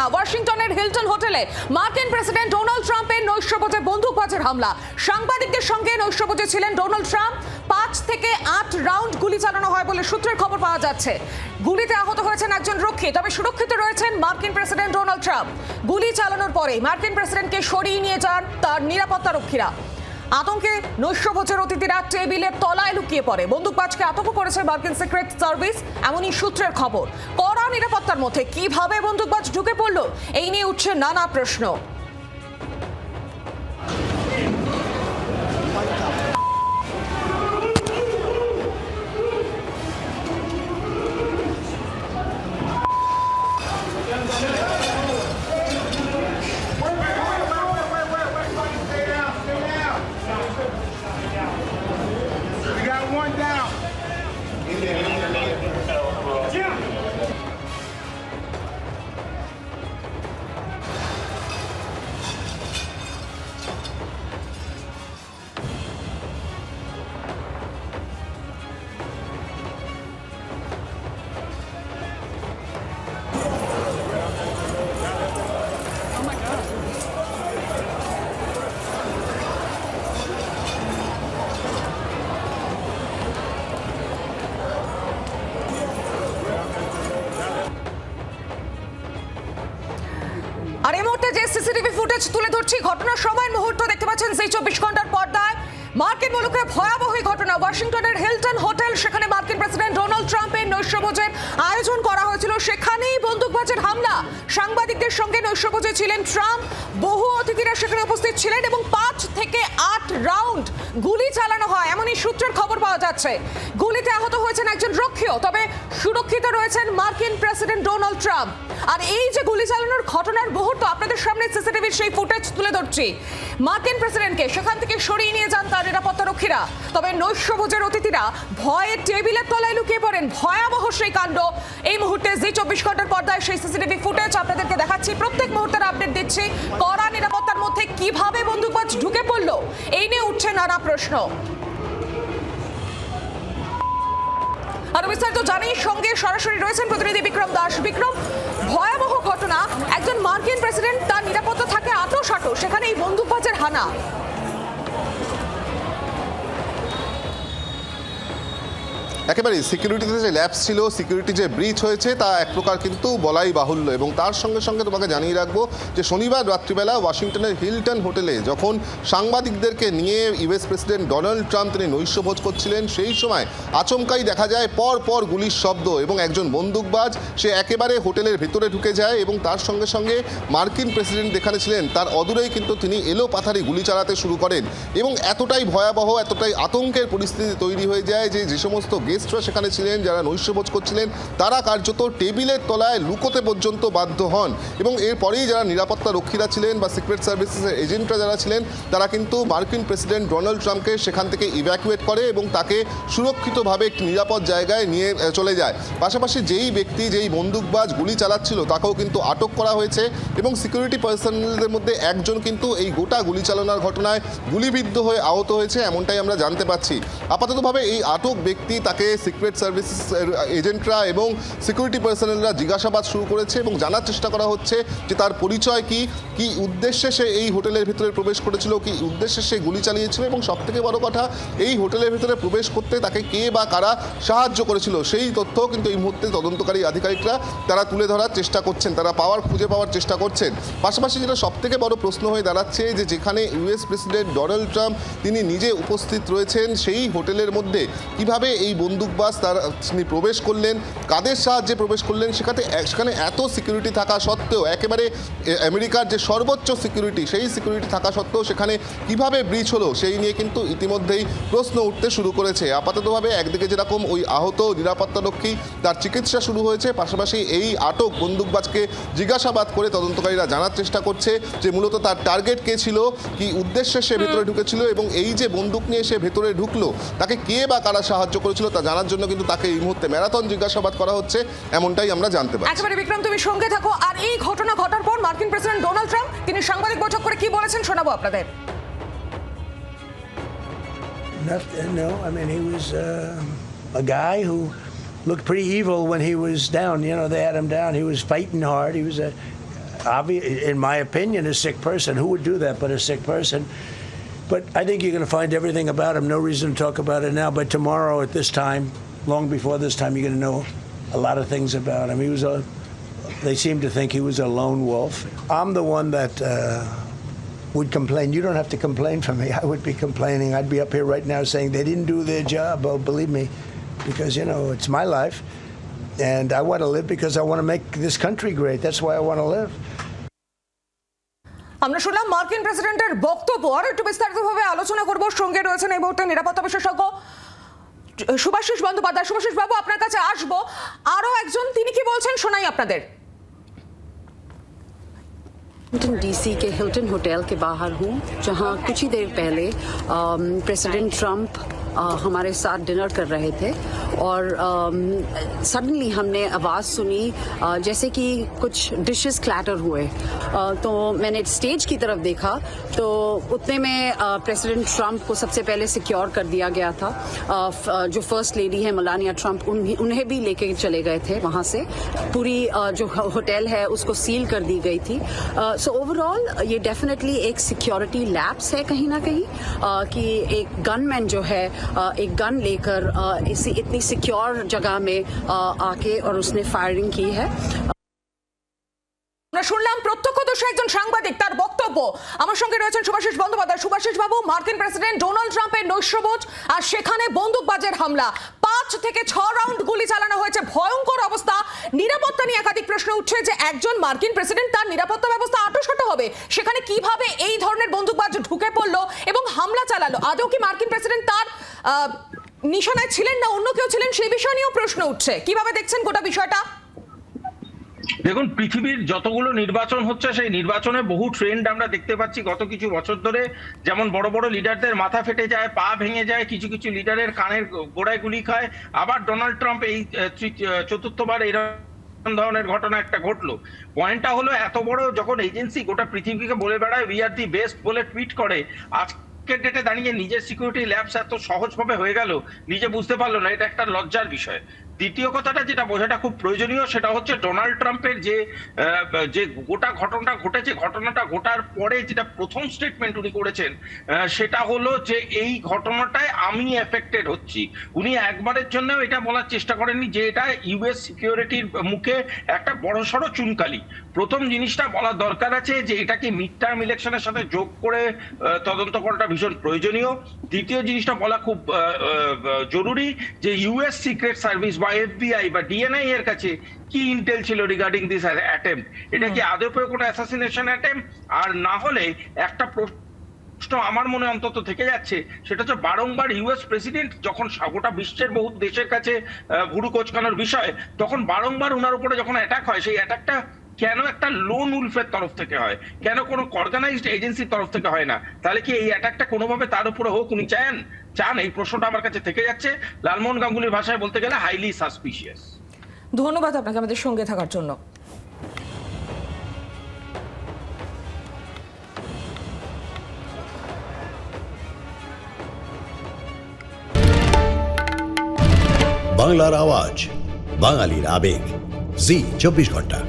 ঘটনা, ওয়াশিংটনের হিলটন হোটেলে মার্কিন প্রেসিডেন্ট ডোনাল্ড ট্রাম্পের নৈশভোজে বন্দুকবাজের হামলা। সাংবাদিকদের সঙ্গে নৈশভোজে ছিলেন ডোনাল্ড ট্রাম্প। 5 থেকে 8 রাউন্ড গুলি চালানো হয় বলে সূত্রের খবর পাওয়া যাচ্ছে। গুলিতে আহত হয়েছেন একজন রক্ষী, তবে সুরক্ষিত রয়েছেন মার্কিন প্রেসিডেন্ট ডোনাল্ড ট্রাম্প। গুলি চালানোর পরে মার্কিন প্রেসিডেন্টকে সরিয়ে নিয়ে যান তার নিরাপত্তা রক্ষীরা। আতঙ্কে নৈশভোজের অতিথিরা টেবিলের তলায় লুকিয়ে পড়ে। বন্দুকবাজকে আটক করেছে মার্কিন সিক্রেট সার্ভিস, এমনই সূত্রের খবর। কড়া নিরাপত্তার মধ্যে কিভাবে বন্দুকবাজ ঢুকে পড়ল, এই নিয়ে উঠছে নানা প্রশ্ন। আর এই মুহূর্তে যে সিসিটিভি ফুটেজ তুলে ধরছি, ঘটনার সময়ের মুহূর্ত দেখতে পাচ্ছেন জি 24 ঘন্টার পর্দায়। মার্কিন মুলুকে ভয়াবহ ঘটনা, ওয়াশিংটনের হিলটন হোটেল, সেখানে মার্কিন প্রেসিডেন্ট ডোনাল্ড ট্রাম্পের নৈশভোজের আয়োজন করা হয়েছিল, সেখানেই বন্দুকবাজের হামলা। সাংবাদিকদের সঙ্গে নৈশভোজে ছিলেন ট্রাম্প, বহু অতিথিরা সেখানে উপস্থিত ছিলেন এবং 5 থেকে 8 রাউন্ড গুলি চালানো হয়, এমনই সূত্রের খবর পাওয়া যাচ্ছে। গুলিতে আহত হয়েছেন একজন রক্ষীও, তবে সুরক্ষিত রয়েছেন মার্কিন প্রেসিডেন্ট ডোনাল্ড ট্রাম্প। আর এই যে গুলি চালানোর ঘটনার মুহূর্ত, আপনাদের সামনে সিসিটিভির সেই ফুটেজ তুলে ধরছি। মার্কিন প্রেসিডেন্টকে সেখান থেকে সরিয়ে নিয়ে যান তার নিরাপত্তা রক্ষীরা, তবে নৈশভোজের অতিথিরা ভয়ে টেবিলের তলায় লুকিয়ে পড়েন। ভয়াবহ সেই কাণ্ড। এই মুহূর্তে জি 24 ঘন্টার পর্দায় সেই সিসিটিভি ফুটেজ আপনাদেরকে দেখাচ্ছি, প্রত্যেক মুহূর্তের আপডেট দিচ্ছি। কড়া নিরাপত্তার মধ্যে কিভাবে বন্দুকবাজ ঢুকে পড়ল, এই নিয়ে উঠছে নানা প্রশ্ন। আর বিস্তারিত জানি, সঙ্গে সরাসরি রয়েছেন প্রতিনিধি বিক্রম দাস। বিক্রম, ভয়াবহ ঘটনা, একজন মার্কিন প্রেসিডেন্ট, তার নিরাপত্তা থাকে আঁটো-সাঁটো, সেখানে এই বন্দুকবাজের হানা। একেবারেই সিকিউরিটিতে যে ল্যাপস ছিল, সিকিউরিটি যে ব্রিচ হয়েছে, তা এক প্রকার কিন্তু বলাই বাহুল্য। এবং তার সঙ্গে সঙ্গে তোমাকে জানিয়ে রাখবো যে শনিবার রাত্রিবেলা ওয়াশিংটনের হিলটন হোটেলে যখন সাংবাদিকদেরকে নিয়ে ইউএস প্রেসিডেন্ট ডোনাল্ড ট্রাম্প তিনি নৈশভোজ করছিলেন, সেই সময় আচমকাই দেখা যায় পর পর গুলির শব্দ এবং একজন বন্দুকবাজ সে একেবারে হোটেলের ভেতরে ঢুকে যায় এবং তার সঙ্গে সঙ্গে মার্কিন প্রেসিডেন্ট যেখানে ছিলেন তার অদূরেই কিন্তু তিনি এলোপাথারি গুলি চালাতে শুরু করেন। এবং এতটাই ভয়াবহ, এতটাই আতঙ্কের পরিস্থিতি তৈরি হয়ে যায় যে সমস্ত গেস্টরা সেখানে ছিলেন, যারা নৈশভোজ করছিলেন, তারা কার্যত টেবিলের তলায় লুকোতে পর্যন্ত বাধ্য হন। এবং এরপরেই যারা নিরাপত্তা রক্ষীরা ছিলেন বা সিক্রেট সার্ভিসেসের এজেন্টরা যারা ছিলেন, তারা কিন্তু মার্কিন প্রেসিডেন্ট ডোনাল্ড ট্রাম্পকে সেখান থেকে ইভ্যাকুয়েট করে এবং তাকে সুরক্ষিতভাবে একটি নিরাপদ জায়গায় নিয়ে চলে যায়। পাশাপাশি যেই ব্যক্তি, যেই বন্দুকবাজ গুলি চালাচ্ছিল, তাকেও কিন্তু আটক করা হয়েছে এবং সিকিউরিটি পার্সোনেলদের মধ্যে একজন কিন্তু এই গোটা গুলি চালানোর ঘটনায় গুলিবিদ্ধ হয়ে আহত হয়েছে, এমনটাই আমরা জানতে পাচ্ছি। আপাততভাবে এই আটক ব্যক্তি, তাকে সিক্রেট সার্ভিসেস এজেন্টরা এবং সিকিউরিটি পার্সোনেলরা জিজ্ঞাসাবাদ শুরু করেছে এবং জানার চেষ্টা করা হচ্ছে যে তার পরিচয় কি, কি উদ্দেশ্যে সে এই হোটেলের ভিতরে প্রবেশ করেছিল, কি উদ্দেশ্যে সে গুলি চালিয়েছিল এবং সবথেকে বড় কথা, এই হোটেলের ভিতরে প্রবেশ করতে তাকে কে বা কারা সাহায্য করেছিল, সেই তথ্য কিন্তু এই মুহূর্তে তদন্তকারী আধিকারিকরা তারা তুলে ধরার চেষ্টা করছেন, তারা খুঁজে পাওয়ার চেষ্টা করছেন। পাশাপাশি যেটা সবথেকে বড় প্রশ্ন হয়ে দাঁড়াচ্ছে যে যেখানে ইউএস প্রেসিডেন্ট ডোনাল্ড ট্রাম্প তিনি নিজে উপস্থিত রয়েছেন, সেই হোটেলের মধ্যে কিভাবে এই বন্দুকবাজ তিনি প্রবেশ করলেন, কাদের সাহায্যে প্রবেশ করলেন, সেখানে এত সিকিউরিটি থাকা সত্ত্বেও, একেবারে আমেরিকার যে সর্বোচ্চ সিকিউরিটি, সেই সিকিউরিটি থাকা সত্ত্বেও সেখানে কিভাবে ব্রিচ হলো, সেই নিয়ে কিন্তু ইতিমধ্যেই প্রশ্ন উঠতে শুরু করেছে। আপাততভাবে একদিকে যেরকম ওই আহত নিরাপত্তারক্ষী তার চিকিৎসা শুরু হয়েছে, পাশাপাশি এই আটক বন্দুকবাজকে জিজ্ঞাসাবাদ করে তদন্তকারীরা জানার চেষ্টা করছে যে মূলত তার টার্গেট কে ছিল, কি উদ্দেশ্যে সে ভেতরে ঢুকেছিল এবং এই যে বন্দুক নিয়ে সে ভেতরে ঢুকলো, তাকে কে বা কারা সাহায্য করেছিল তা জানার জন্য কিন্তু তাকে এই মুহূর্তে ম্যারাথন জিজ্ঞাসাবাদ করা হচ্ছে, এমনটাই আমরা জানতে পারছি। একেবারে বিক্রম, তুমি সঙ্গে থাকো। আর এই ঘটনা ঘটার পর মার্কিন প্রেসিডেন্ট ডোনাল্ড ট্রাম্প তিনি সাংবাদিক বৈঠক করে কি বলেছেন শোনাবো আপনাদের। No, I mean, he was a guy who looked pretty evil when he was down. You know, they had him down. He was fighting hard. He was in my opinion, a sick person. Who would do that but a sick person? But I think you're going to find everything about him. No reason to talk about it now. But tomorrow at this time, long before this time, you're going to know a lot of things about him. They seem to think he was a lone wolf. I'm the one that would complain. You don't have to complain for me. I would be complaining. I'd be up here right now saying they didn't do their job. Oh, believe me, because, it's my life. And I want to live because I want to make this country great. That's why I want to live. আমরা শুনলাম মার্কিন প্রেসিডেন্টের বক্তব্য। আর একটু বিস্তারিতভাবে আলোচনা করব। সঙ্গে রয়েছেন এই মুহূর্তে নিরাপত্তা বিশেষজ্ঞ শুভাশিস বন্দ্যোপাধ্যায়। শুভাশিস বাবু, আপনার কাছে আসবো। আরো একজন তিনি কি বলছেন শোনাই আপনাদের। डीसी के हिल्टन होटल के बाहर हूँ, जहाँ कुछ ही देर पहले प्रेसिडेंट ट्रंप हमारे साथ डिनर कर रहे थे और सडनली हमने आवाज़ सुनी जैसे कि कुछ डिशेस क्लैटर हुए। तो मैंने स्टेज की तरफ देखा तो उतने में प्रेसिडेंट ट्रंप को सबसे पहले सिक्योर कर दिया गया था। जो फर्स्ट लेडी है मेलानिया ट्रंप, उन्हें भी लेके चले गए थे वहाँ से। पूरी जो होटल है उसको सील कर दी गई थी। सो ओवरऑल ये डेफिनेटली एक सिक्योरिटी लैप्स है कहीं ना कहीं कि एक गनमैन जो है एक गन लेकर इसी इतनी सिक्योर जगह में आके और उसने फायरिंग की है। আমরা শুনলাম প্রত্যক্ষদর্শী একজন সাংবাদিক, তার বক্তব্য। আমার সঙ্গে রয়েছেন শুভাশিস বন্দ্যোপাধ্যায়। শুভাশিস বাবু, মার্কিন প্রেসিডেন্ট ডোনাল্ড ট্রাম্পের নৈশভোজ আর সেখানে বন্দুকবাজের হামলা, 5 থেকে 6 রাউন্ড গুলি চালানো হয়েছে, ভয়ঙ্কর অবস্থা। নিরাপত্তা নিয়ে একাধিক প্রশ্ন উঠছে যে একজন মার্কিন প্রেসিডেন্ট, তার নিরাপত্তা ব্যবস্থা আঁটোসাঁটো হবে, সেখানে কিভাবে এই ধরনের বন্দুকবাজ ঢুকে পড়লো এবং হামলা চালালো? আদৌ কি মার্কিন প্রেসিডেন্ট তার নিশানায় ছিলেন না অন্য কেউ ছিলেন, সেই বিষয় নিয়েও প্রশ্ন উঠছে। কিভাবে দেখছেন গোটা বিষয়টা? দেখুন, পৃথিবীর যতগুলো নির্বাচন হচ্ছে সেই নির্বাচনে বহু ট্রেন্ড আমরা দেখতে পাচ্ছি গত কিছু বছর ধরে। যেমন বড় বড় লিডারদের মাথা ফেটে যায়, পা ভেঙে যায়, কিছু কিছু লিডারের কানের গোড়ায় গুলি খায়। আবার ডোনাল্ড ট্রাম্প এই চতুর্থবার এরকম ধরনের ঘটনা একটা ঘটলো। পয়েন্টটা হলো, এত বড় যখন এজেন্সি গোটা পৃথিবীকে বলে বেড়ায় উই আর দি বেস্ট বলে টুইট করে, আজকের ডেটে দাঁড়িয়ে নিজের সিকিউরিটি ল্যাবস এত সহজভাবে হয়ে গেল, নিজে বুঝতে পারলো না, এটা একটা লজ্জার বিষয়। দ্বিতীয় কথাটা যেটা বোঝাটা খুব প্রয়োজনীয় সেটা হচ্ছে ডোনাল্ড ট্রাম্পের যে গোটা ঘটনাটা ঘটেছে, ঘটনাটা ঘটার পরে যেটা প্রথম স্টেটমেন্ট উনি করেছেন সেটা হলো যে এই ঘটনাটায় আমি এফেক্টেড হচ্ছি। উনি একবারের জন্য এটা বলার চেষ্টা করেননি যে এটা ইউএস সিকিউরিটির মুখে একটা বড়সড় চুনকালি। প্রথম জিনিসটা বলা দরকার আছে যে এটাকে মিড টার্ম ইলেকশনের সাথে যোগ করে তদন্ত করাটা ভীষণ প্রয়োজনীয়। দ্বিতীয় জিনিসটা বলা খুব জরুরি যে ইউএস সিক্রেট সার্ভিস বা এফবিআই বা ডিএনআই এর কাছে কি ইন্টেল ছিল রিগার্ডিং দিস অ্যাটেম্পট। এটা কি আদৌ কোনো অ্যাসাসিনেশন অ্যাটেম্পট? আর না হলে একটা প্রশ্ন আমার মনে অন্তত থেকে যাচ্ছে, সেটা হচ্ছে বারংবার ইউএস প্রেসিডেন্ট যখন গোটা বিশ্বের বহু দেশের কাছে ভুরু কোচকানোর বিষয়, তখন বারংবার ওনার উপরে যখন অ্যাটাক হয়, সেই অ্যাটাকটা কেন একটা লোন উলফের তরফ থেকে হয়, কেন কোনো অর্গানাইজড এজেন্সির তরফ থেকে হয় না? তাহলে কি এই অ্যাটাকটা কোনোভাবে তার উপরে হোক উনি চান? এই প্রশ্নটা আমার কাছে থেকে যাচ্ছে। লালমোহন গাঙ্গুলির ভাষায় বলতে গেলে হাইলি সাসপিশিয়াস। ধন্যবাদ আপনাকে আমাদের সঙ্গে থাকার জন্য। বাংলার আওয়াজ, বাঙালির আবেগ, জি 24 ঘন্টা।